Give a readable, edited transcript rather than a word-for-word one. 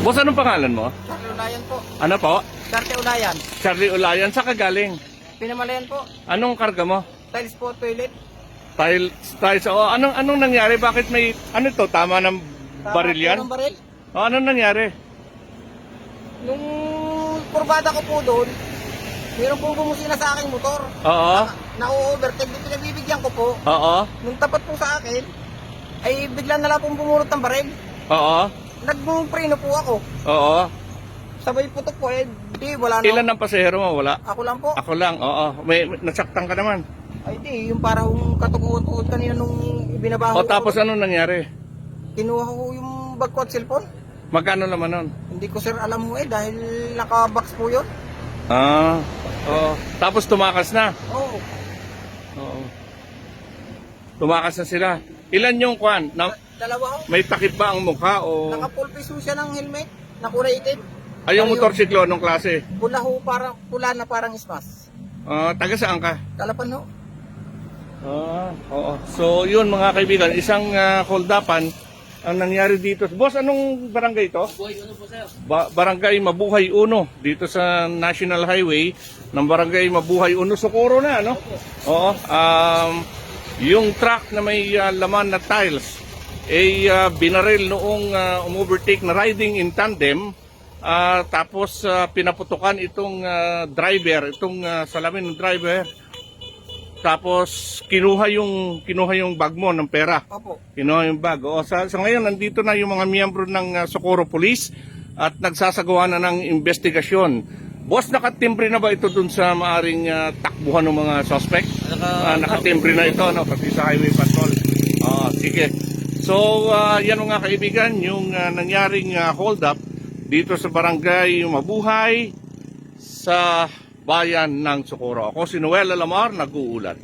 Boss, anong pangalan mo? Charlie Ulayan po. Ano po? Charlie Ulayan. Charlie Ulayan. Saan ka galing? Pinamalayan po. Anong karga mo? Tiles po, toilet. Tiles. Oh, anong nangyari? Bakit may, ano to? Tama ng baril yan? Tama po ng baril. Oh, anong nangyari? Nung kurbada ko po doon, mayroon pong bumusina sa aking motor. Oo. Na-overtake, di pinagbibigyan ko po. Oo. Nung tapat po sa akin, ay bigla na lang pong bumunot ng baril. Oo. Nagpreno po ako. Oo. Sabay putok po, di wala na. Ilan ang pasahero mo? Wala. Ako lang po. Ako lang. Oo. May nasaktan ka naman. Ay di, yung parang katukuhan-tukuhan kanina nung ibinabaho O tapos anong nangyari? Kinuha ko yung bag ko at cellphone. Magkano naman nun? Hindi ko sir alam mo dahil naka-box po yun. Ah. Oo. Tapos tumakas na. Oo. Oo. Tumakas na sila. Ilan yung kwan? Dalawa ho. May takip ba ang mukha o... Naka-full face ho siya ng helmet na kulay itim. Ay, yung motorsiklo anong klase? Pula ho, parang, pula na parang ismas. Taga saan ka? Kalapan ho. Oo. So, yun mga kaibigan, isang hold-upan ang nangyari dito. Boss, anong barangay ito? Boy, ano po sir? Barangay Mabuhay 1 dito sa National Highway ng Barangay Mabuhay 1. Socorro na, ano? Oo. Yung truck na may laman na tiles ay binaril noong umovertake na riding in tandem. Tapos pinaputukan itong driver, itong salamin ng driver. Tapos kinuha yung bag mo ng pera. Opo. Kinuha yung bag. O, sa ngayon nandito na yung mga miyembro ng Socorro Police at nagsasagawa na ng investigasyon. Boss, nakatimbre na ba ito dun sa maaring takbuhan ng mga suspect? Nakatimbre na ito, no? Pati sa highway patrol. Sige. So, yan mga kaibigan, yung nangyaring hold up dito sa Barangay Mabuhay sa bayan ng Socorro. Ako si Noel Alamar, nag-uulat.